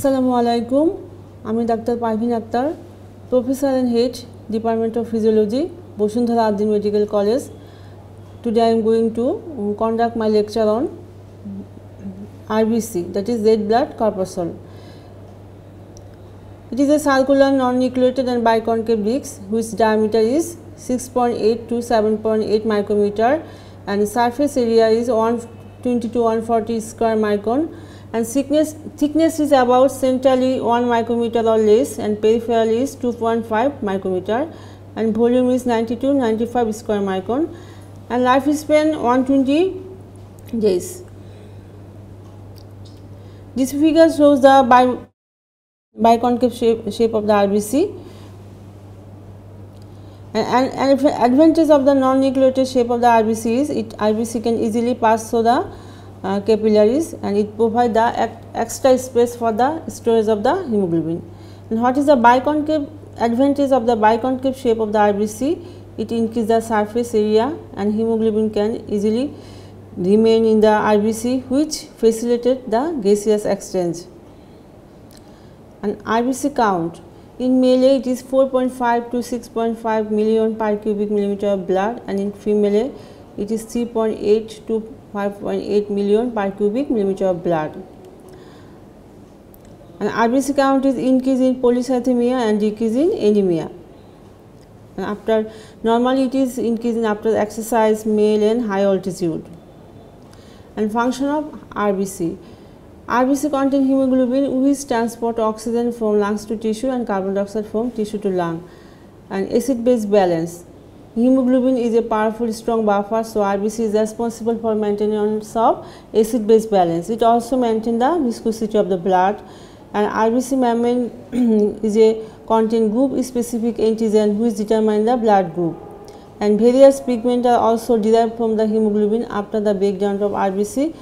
Assalamualaikum. আমি Dr. Pervin Akter, Professor and Head, Department of Physiology, Bashundhara Ad-din Medical College. Today I am going to conduct my lecture on RBC, that is red blood corpuscle. It is a circular non-nucleated and biconcave disc whose diameter is 6.8 to 7.8 micrometer and surface area is 120 to 140 square micron, and thickness is about centrally 1 micrometer or less and peripherally is 2.5 micrometer, and volume is 90 to 95 square micron, and lifespan 120 days. This figure shows the biconcave shape of the RBC. And advantage of the non-nucleated shape of the RBC is RBC can easily pass through the capillaries, and it provides the extra space for the storage of the hemoglobin. And what is the biconcave advantage of the biconcave shape of the RBC? It increases the surface area and hemoglobin can easily remain in the RBC, which facilitates the gaseous exchange. And RBC count. In male it is 4.5 to 6.5 million per cubic millimeter of blood, and in female it is 3.8 to 5.8 million per cubic millimeter of blood. And RBC count is increase in polycythemia and decrease in anemia. And after normally it is increasing after exercise, male and high altitude. And function of RBC. RBC contain hemoglobin which transport oxygen from lungs to tissue and carbon dioxide from tissue to lung. And acid-base balance. Hemoglobin is a powerful strong buffer, so RBC is responsible for maintenance of acid-base balance. It also maintains the viscosity of the blood, and RBC membrane is a contain group specific antigen which determine the blood group. And various pigments are also derived from the hemoglobin after the breakdown of RBC,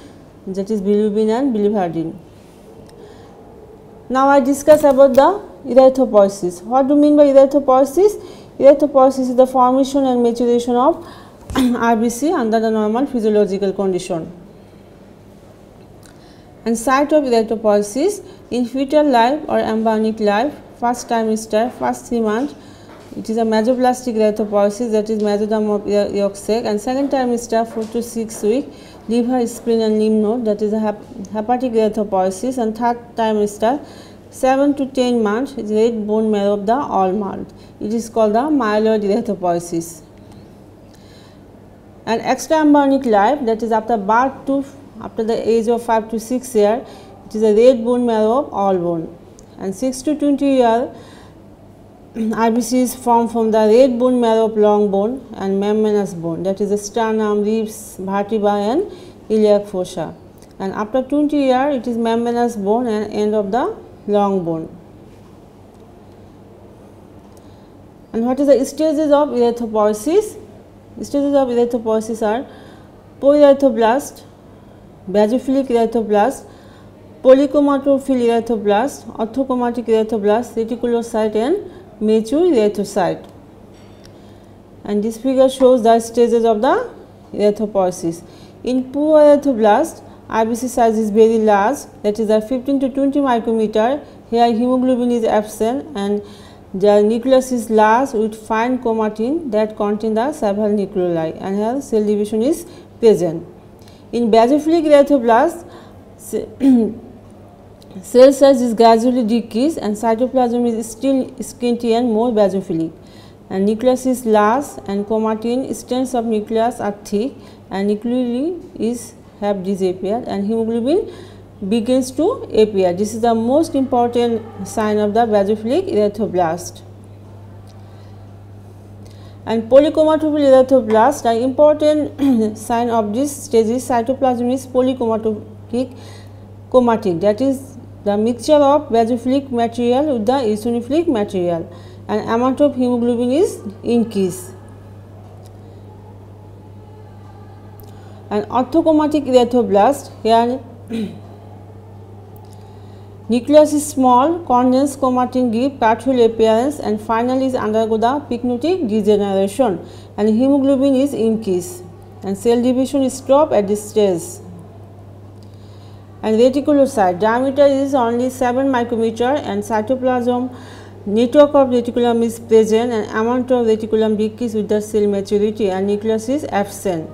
that is bilirubin and biliverdin. Now I discuss about the erythropoiesis. What do you mean by erythropoiesis? Erythropoiesis is the formation and maturation of RBC under the normal physiological condition. And site of erythropoiesis in fetal life or embryonic life, first trimester, first 3 months, it is a mesoplastic erythropoiesis, that is mesoderm of yolk sac, and second trimester 4 to 6 weeks, liver, spleen and lymph node, that is a hepatic erythropoiesis, and third trimester 7 to 10 months is red bone marrow of the all mouth. It is called the myeloid erythropoiesis. And extra embryonic life, that is after birth to after the age of 5 to 6 years, it is a red bone marrow of all bone. And 6 to 20 years, RBC is formed from the red bone marrow of long bone and membranous bone, that is the sternum, ribs, vertebrae and iliac fossa. And after 20 years, it is membranous bone and end of the long bone. And what is the stages of erythropoiesis? Stages of erythropoiesis are poerythroblast, basophilic erythroblast, polychromatophil erythroblast, orthochromatic erythroblast, reticulocyte and mature erythrocyte. And this figure shows the stages of the erythropoiesis. In poerythroblast, RBC size is very large, that is 15 to 20 micrometer. Here hemoglobin is absent and the nucleus is large with fine chromatin that contain the several nucleoli, and here cell division is present. In basophilic erythroblast, cell size is gradually decreased and cytoplasm is still scanty and more basophilic, and nucleus is large and chromatin strands of nucleus are thick and nucleoli have disappeared and hemoglobin begins to appear. This is the most important sign of the basophilic erythroblast. And polychromatophil erythroblast, the important sign of this stage is cytoplasm is polychromatic, that is the mixture of basophilic material with the eosinophilic material, and amount of hemoglobin is increased. And orthochromatic erythroblast, here nucleus is small, condensed chromatin give partial appearance, and finally is undergo the pyknotic degeneration and hemoglobin is increased and cell division is stopped at this stage. And reticulocyte diameter is only 7 micrometer and cytoplasm network of reticulum is present and amount of reticulum decreases with the cell maturity and nucleus is absent.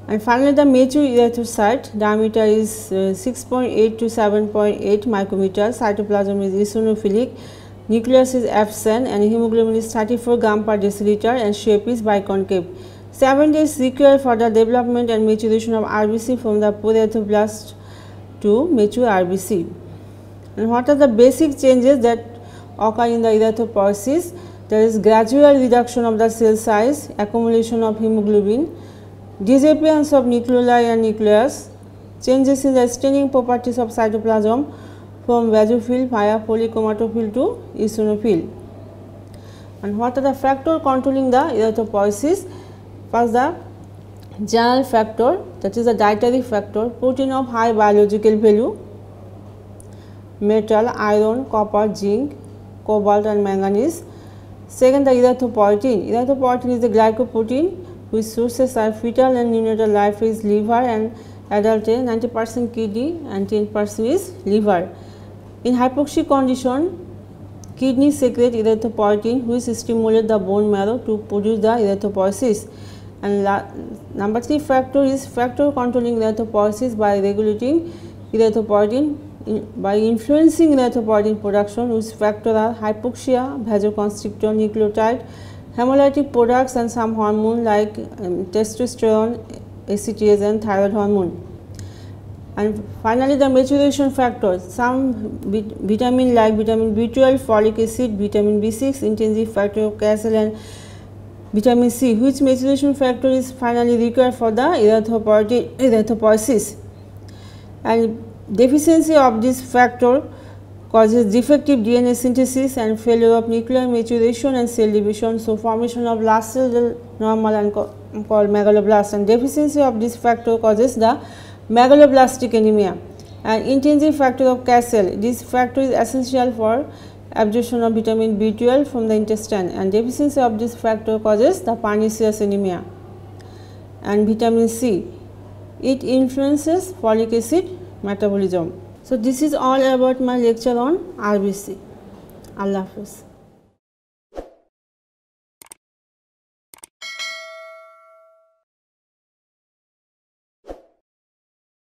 And finally, the mature erythrocyte diameter is 6.8 to 7.8 micrometer, cytoplasm is eosinophilic, nucleus is absent and hemoglobin is 34 gram per deciliter and shape is biconcave. 7 days required for the development and maturation of RBC from the polyethoblast to mature RBC. And what are the basic changes that occur in the erythropoiesis? There is gradual reduction of the cell size, accumulation of hemoglobin, disappearance of nucleoli and nucleus, changes in the staining properties of cytoplasm from basophil via polychromatophil to eosinophil. And what are the factors controlling the erythropoiesis? First, the general factor, that is the dietary factor, protein of high biological value, metal, iron, copper, zinc, cobalt and manganese. Second, the erythropoietin. Erythropoietin is the glycoprotein whose sources are fetal and neonatal life is liver and adult 90% kidney and 10% is liver. In hypoxic condition, kidney secrete erythropoietin which stimulate the bone marrow to produce the erythropoiesis. And number 3 factor is factor controlling erythropoiesis by regulating erythropoietin by influencing erythropoietin production, which factors are hypoxia, vasoconstrictor, nucleotide, hemolytic products and some hormone like testosterone, ACTH and thyroid hormone. And finally, the maturation factors, some vitamin like vitamin B12, folic acid, vitamin B6, intensive factor of calcium and vitamin C, which maturation factor is finally required for the erythropoiesis. And deficiency of this factor causes defective DNA synthesis and failure of nuclear maturation and cell division. So, formation of last cell normal and called megaloblast, and deficiency of this factor causes the megaloblastic anemia. And intensive factor of calcium, this factor is essential for absorption of vitamin B12 from the intestine, and deficiency of this factor causes the pernicious anemia. And vitamin C, it influences folic acid metabolism. So, this is all about my lecture on RBC. Allah Hafiz.